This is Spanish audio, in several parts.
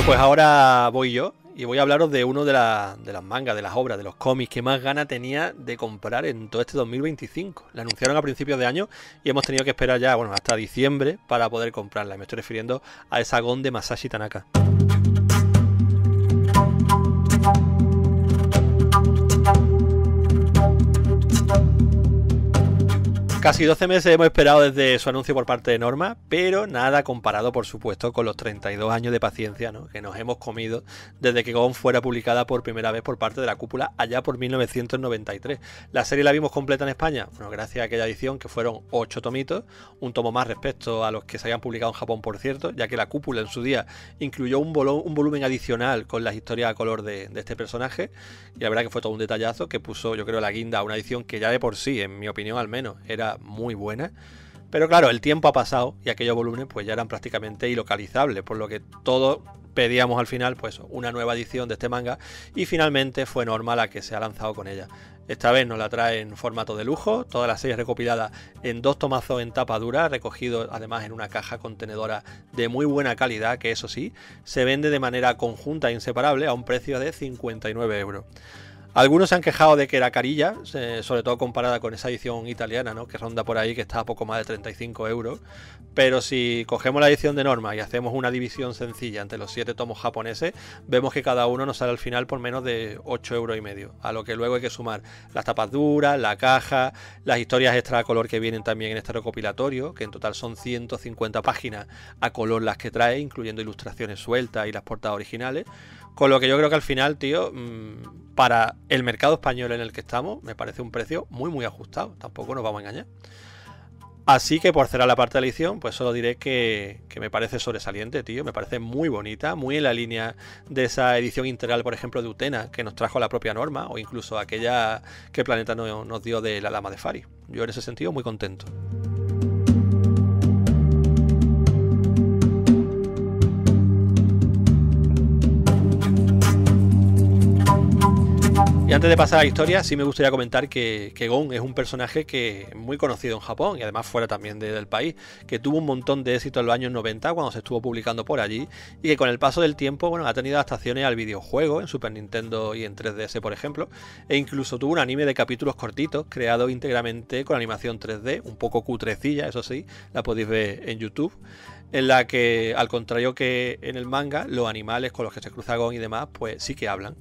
Pues ahora voy yo y voy a hablaros de uno de las mangas, de las obras, de los cómics que más ganas tenía de comprar en todo este 2025. La anunciaron a principios de año y hemos tenido que esperar ya, bueno, hasta diciembre para poder comprarla. Me estoy refiriendo a esa Gon de Masashi Tanaka. Casi 12 meses hemos esperado desde su anuncio por parte de Norma, pero nada comparado, por supuesto, con los 32 años de paciencia, ¿no?, que nos hemos comido desde que Gon fuera publicada por primera vez por parte de la Cúpula allá por 1993. La serie la vimos completa en España, bueno, gracias a aquella edición que fueron 8 tomitos, un tomo más respecto a los que se habían publicado en Japón, por cierto, ya que la Cúpula en su día incluyó un volumen adicional con las historias a color de este personaje, y la verdad que fue todo un detallazo que puso, yo creo, la guinda a una edición que ya de por sí, en mi opinión al menos, era muy buena. Pero claro, el tiempo ha pasado y aquellos volúmenes pues ya eran prácticamente ilocalizables, por lo que todos pedíamos al final pues una nueva edición de este manga, y finalmente fue Norma la que se ha lanzado con ella. Esta vez nos la trae en formato de lujo, toda la serie recopilada en 2 tomazos en tapa dura, recogido además en una caja contenedora de muy buena calidad, que eso sí, se vende de manera conjunta e inseparable a un precio de 59 euros. Algunos se han quejado de que era carilla, sobre todo comparada con esa edición italiana, ¿no?, que ronda por ahí, que está a poco más de 35 euros. Pero si cogemos la edición de Norma y hacemos una división sencilla entre los 7 tomos japoneses, vemos que cada uno nos sale al final por menos de 8,5 euros, a lo que luego hay que sumar las tapas duras, la caja, las historias extra a color que vienen también en este recopilatorio, que en total son 150 páginas a color las que trae, incluyendo ilustraciones sueltas y las portadas originales. Con lo que yo creo que al final, tío, para el mercado español en el que estamos, me parece un precio muy ajustado. Tampoco nos vamos a engañar. Así que por cerrar la parte de la edición, pues solo diré que me parece sobresaliente, tío. Me parece muy bonita, muy en la línea de esa edición integral, por ejemplo, de Utena, que nos trajo la propia Norma, o incluso aquella que Planeta nos dio de la Dama de Fari. Yo en ese sentido muy contento. Y antes de pasar a la historia, sí me gustaría comentar que Gon es un personaje que muy conocido en Japón y además fuera también del país, que tuvo un montón de éxito en los años 90 cuando se estuvo publicando por allí, y que con el paso del tiempo, bueno, ha tenido adaptaciones al videojuego en Super Nintendo y en 3DS, por ejemplo, e incluso tuvo un anime de capítulos cortitos creado íntegramente con animación 3D, un poco cutrecilla, eso sí, la podéis ver en YouTube, en la que, al contrario que en el manga, los animales con los que se cruza Gon y demás, pues sí que hablan.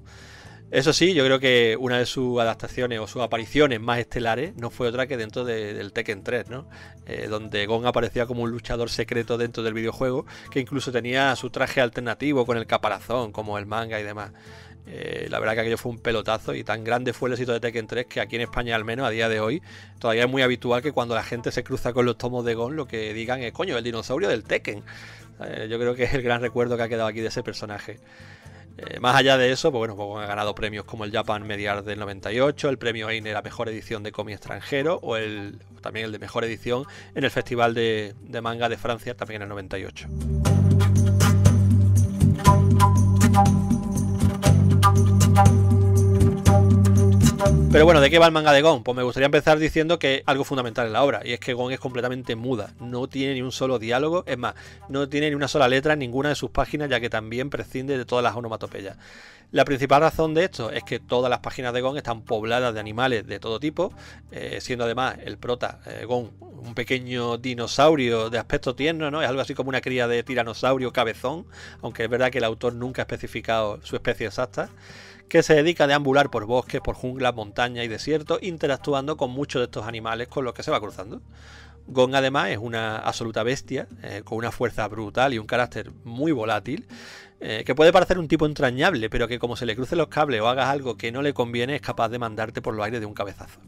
Eso sí, yo creo que una de sus adaptaciones o sus apariciones más estelares no fue otra que dentro del Tekken 3, ¿no? Donde Gon aparecía como un luchador secreto dentro del videojuego, que incluso tenía su traje alternativo con el caparazón, como el manga y demás. La verdad que aquello fue un pelotazo, y tan grande fue el éxito de Tekken 3 que aquí en España, al menos a día de hoy, todavía es muy habitual que cuando la gente se cruza con los tomos de Gon, lo que digan es: coño, el dinosaurio del Tekken. Yo creo que es el gran recuerdo que ha quedado aquí de ese personaje. Más allá de eso, pues bueno, pues ha ganado premios como el Japan Media Art del 98, el premio Eine a la mejor edición de cómic extranjero, o también el de mejor edición en el Festival de Manga de Francia, también en el 98. Pero bueno, ¿de qué va el manga de Gon? Pues me gustaría empezar diciendo que algo fundamental en la obra, y es que Gon es completamente muda, no tiene ni un solo diálogo, es más, no tiene ni una sola letra en ninguna de sus páginas, ya que también prescinde de todas las onomatopeyas. La principal razón de esto es que todas las páginas de Gon están pobladas de animales de todo tipo, siendo además el prota, Gon, un pequeño dinosaurio de aspecto tierno, ¿no? Es algo así como una cría de tiranosaurio cabezón, aunque es verdad que el autor nunca ha especificado su especie exacta, que se dedica a deambular por bosques, por junglas, montañas y desiertos, interactuando con muchos de estos animales con los que se va cruzando. Gon además es una absoluta bestia, con una fuerza brutal y un carácter muy volátil, que puede parecer un tipo entrañable, pero que como se le crucen los cables o hagas algo que no le conviene, es capaz de mandarte por los aires de un cabezazo.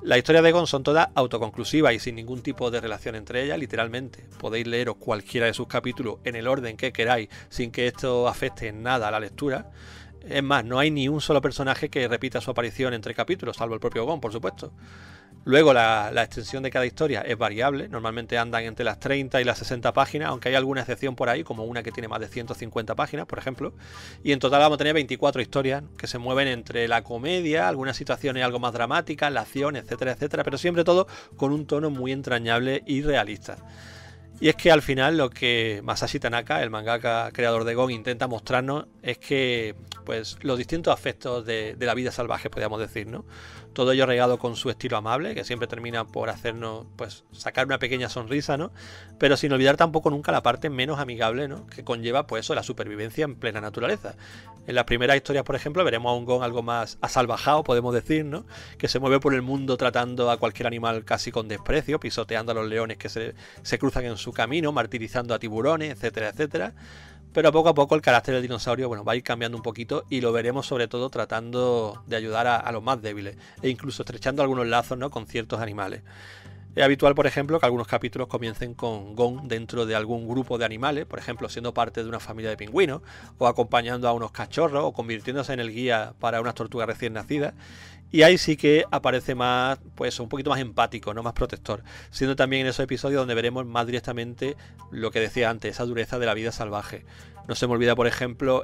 Las historias de Gon son todas autoconclusivas y sin ningún tipo de relación entre ellas, literalmente. Podéis leeros cualquiera de sus capítulos en el orden que queráis, sin que esto afecte en nada a la lectura. Es más, no hay ni un solo personaje que repita su aparición entre capítulos, salvo el propio Gon, por supuesto. Luego la extensión de cada historia es variable, normalmente andan entre las 30 y las 60 páginas, aunque hay alguna excepción por ahí, como una que tiene más de 150 páginas, por ejemplo. Y en total vamos a tener 24 historias que se mueven entre la comedia, algunas situaciones algo más dramáticas, la acción, etcétera, etcétera, pero siempre todo con un tono muy entrañable y realista. Y es que al final lo que Masashi Tanaka, el mangaka creador de Gon, intenta mostrarnos es que pues los distintos aspectos de la vida salvaje, podríamos decir, ¿no? Todo ello regado con su estilo amable, que siempre termina por hacernos pues sacar una pequeña sonrisa, ¿no? Pero sin olvidar tampoco nunca la parte menos amigable, ¿no? Que conlleva pues eso, la supervivencia en plena naturaleza. En las primeras historias, por ejemplo, veremos a un Gon algo más asalvajado, podemos decir, ¿no? Que se mueve por el mundo tratando a cualquier animal casi con desprecio, pisoteando a los leones que se cruzan en su camino, martirizando a tiburones, etcétera, etcétera. Pero poco a poco el carácter del dinosaurio, bueno, va a ir cambiando un poquito y lo veremos sobre todo tratando de ayudar a los más débiles e incluso estrechando algunos lazos, ¿no? Con ciertos animales. Es habitual, por ejemplo, que algunos capítulos comiencen con Gon dentro de algún grupo de animales, por ejemplo, siendo parte de una familia de pingüinos, o acompañando a unos cachorros, o convirtiéndose en el guía para unas tortugas recién nacidas. Y ahí sí que aparece más, pues un poquito más empático, no más protector, siendo también en esos episodios donde veremos más directamente lo que decía antes, esa dureza de la vida salvaje. No se me olvida, por ejemplo,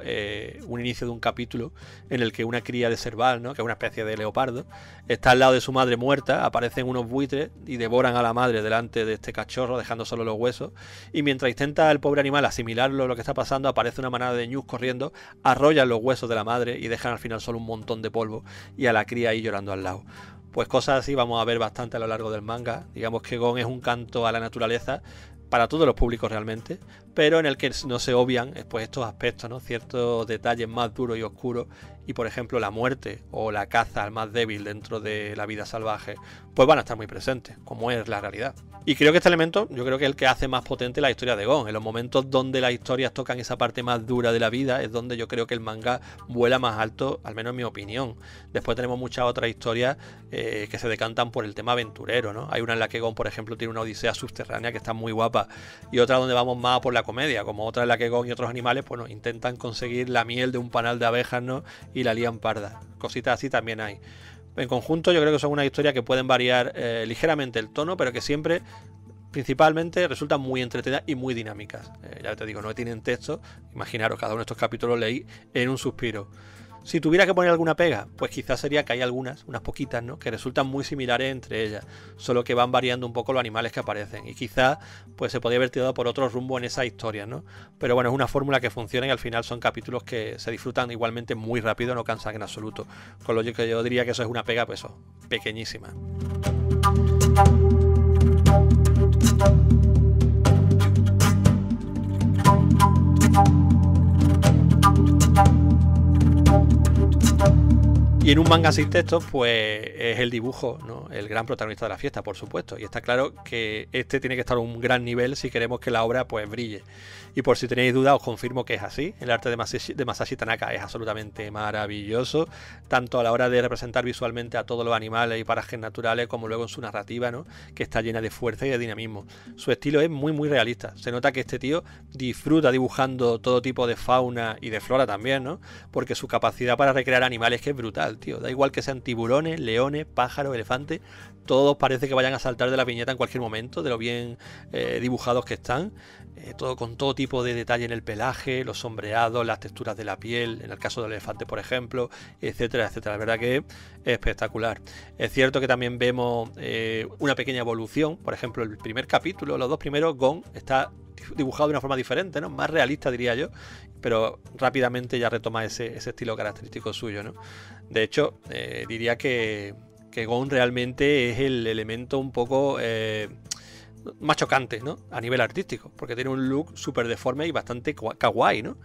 un inicio de un capítulo en el que una cría de cerval, ¿no? Que es una especie de leopardo, está al lado de su madre muerta, aparecen unos buitres y devoran a la madre delante de este cachorro, dejando solo los huesos. Y mientras intenta el pobre animal asimilarlo lo que está pasando, aparece una manada de ñus corriendo, arrollan los huesos de la madre y dejan al final solo un montón de polvo y a la cría ahí llorando al lado. Pues cosas así vamos a ver bastante a lo largo del manga. Digamos que Gon es un canto a la naturaleza para todos los públicos realmente, pero en el que no se obvian pues estos aspectos, ¿no? Ciertos detalles más duros y oscuros, y por ejemplo la muerte o la caza al más débil dentro de la vida salvaje pues van a estar muy presentes, como es la realidad. Y creo que este elemento, yo creo que es el que hace más potente la historia de Gon. En los momentos donde las historias tocan esa parte más dura de la vida es donde yo creo que el manga vuela más alto, al menos en mi opinión. Después tenemos muchas otras historias que se decantan por el tema aventurero, ¿no? Hay una en la que Gon, por ejemplo, tiene una odisea subterránea que está muy guapa, y otra donde vamos más por la comedia, como otra en la que Gon y otros animales pues, intentan conseguir la miel de un panal de abejas, ¿no? Y la lían parda. Cositas así también hay. En conjunto yo creo que son una historia que pueden variar ligeramente el tono, pero que siempre, principalmente, resultan muy entretenidas y muy dinámicas. Ya te digo, no tienen texto. Imaginaros, cada uno de estos capítulos leí en un suspiro. Si tuviera que poner alguna pega, pues quizás sería que hay algunas, unas poquitas, ¿no? Que resultan muy similares entre ellas, solo que van variando un poco los animales que aparecen. Y quizás pues se podría haber tirado por otro rumbo en esas historias, ¿no? Pero bueno, es una fórmula que funciona y al final son capítulos que se disfrutan igualmente muy rápido, no cansan en absoluto. Con lo que yo diría que eso es una pega, pues eso, pequeñísima. Y en un manga sin textos, pues es el dibujo, ¿no? El gran protagonista de la fiesta, por supuesto. Y está claro que este tiene que estar a un gran nivel si queremos que la obra pues brille. Y por si tenéis dudas, os confirmo que es así. El arte de Masashi Tanaka es absolutamente maravilloso, tanto a la hora de representar visualmente a todos los animales y parajes naturales, como luego en su narrativa, ¿no? Que está llena de fuerza y de dinamismo. Su estilo es muy muy realista. Se nota que este tío disfruta dibujando todo tipo de fauna y de flora también, ¿no? Porque su capacidad para recrear animales que es brutal, tío. Da igual que sean tiburones, leones, pájaros, elefantes, todos parece que vayan a saltar de la viñeta en cualquier momento, de lo bien dibujados que están. Todo con todo tipo de detalle en el pelaje, los sombreados, las texturas de la piel, en el caso del elefante, por ejemplo, etcétera, etcétera. La verdad que es espectacular. Es cierto que también vemos una pequeña evolución. Por ejemplo, el primer capítulo, los dos primeros, Gon está dibujado de una forma diferente, ¿no? Más realista, diría yo, pero rápidamente ya retoma ese estilo característico suyo, ¿no? De hecho, diría que Gon realmente es el elemento un poco más chocante, ¿no? A nivel artístico, porque tiene un look súper deforme y bastante kawaii, ¿no?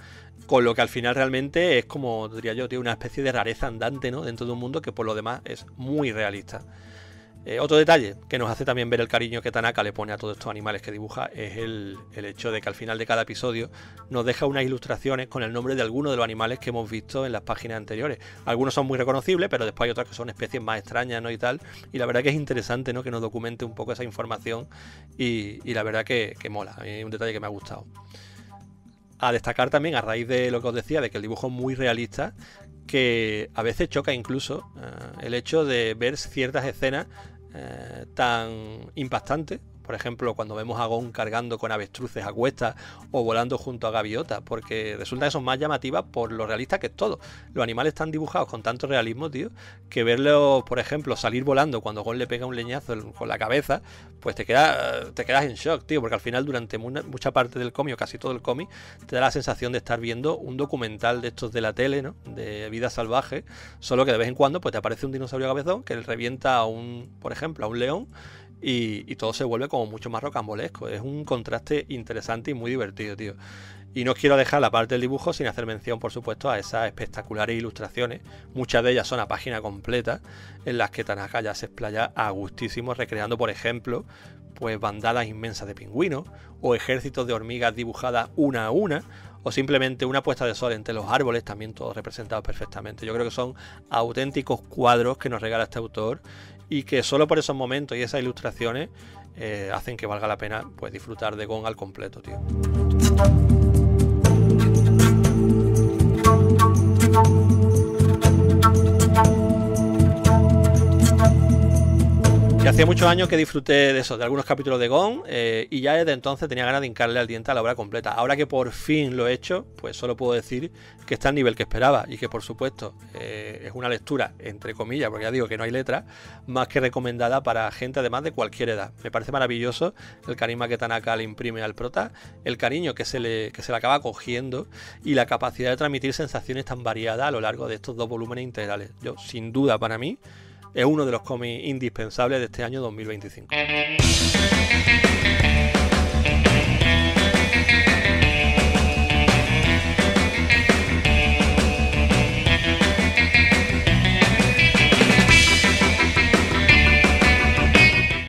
Con lo que al final realmente es como, diría yo, tiene una especie de rareza andante, ¿no? Dentro de un mundo que por lo demás es muy realista. Otro detalle que nos hace también ver el cariño que Tanaka le pone a todos estos animales que dibuja es el hecho de que al final de cada episodio nos deja unas ilustraciones con el nombre de algunos de los animales que hemos visto en las páginas anteriores. Algunos son muy reconocibles, pero después hay otras que son especies más extrañas, ¿no? Y tal. Y la verdad que es interesante, ¿no? Que nos documente un poco esa información y la verdad que mola. Es un detalle que me ha gustado. A destacar también, a raíz de lo que os decía, de que el dibujo es muy realista, que a veces choca incluso el hecho de ver ciertas escenas tan impactantes, Por ejemplo, cuando vemos a Gon cargando con avestruces a cuestas o volando junto a gaviotas, porque resulta que son más llamativas por lo realista que es todo. Los animales están dibujados con tanto realismo, tío, que verlos, por ejemplo, salir volando cuando Gon le pega un leñazo con la cabeza, pues te quedas en shock, tío, porque al final durante mucha parte del cómic, o casi todo el cómic, te da la sensación de estar viendo un documental de estos de la tele, ¿no? De vida salvaje, solo que de vez en cuando pues te aparece un dinosaurio cabezón que le revienta por ejemplo, a un león y todo se vuelve como mucho más rocambolesco. Es un contraste interesante y muy divertido, tío. Y no quiero dejar la parte del dibujo sin hacer mención, por supuesto, a esas espectaculares ilustraciones. Muchas de ellas son a página completa, en las que Tanaka ya se explaya a gustísimo, recreando, por ejemplo, pues bandadas inmensas de pingüinos, o ejércitos de hormigas dibujadas una a una, o simplemente una puesta de sol entre los árboles, también todos representados perfectamente. Yo creo que son auténticos cuadros que nos regala este autor, y que solo por esos momentos y esas ilustraciones hacen que valga la pena pues disfrutar de Gon al completo, tío. Y hacía muchos años que disfruté de eso, de algunos capítulos de Gon, y ya desde entonces tenía ganas de hincarle al diente a la obra completa. Ahora que por fin lo he hecho, pues solo puedo decir que está al nivel que esperaba, y que por supuesto es una lectura, entre comillas, porque ya digo que no hay letra, más que recomendada para gente además de cualquier edad. Me parece maravilloso el carisma que Tanaka le imprime al prota, el cariño que se le acaba cogiendo, y la capacidad de transmitir sensaciones tan variadas a lo largo de estos dos volúmenes integrales. Yo, sin duda, para mí, es uno de los cómics indispensables de este año 2025.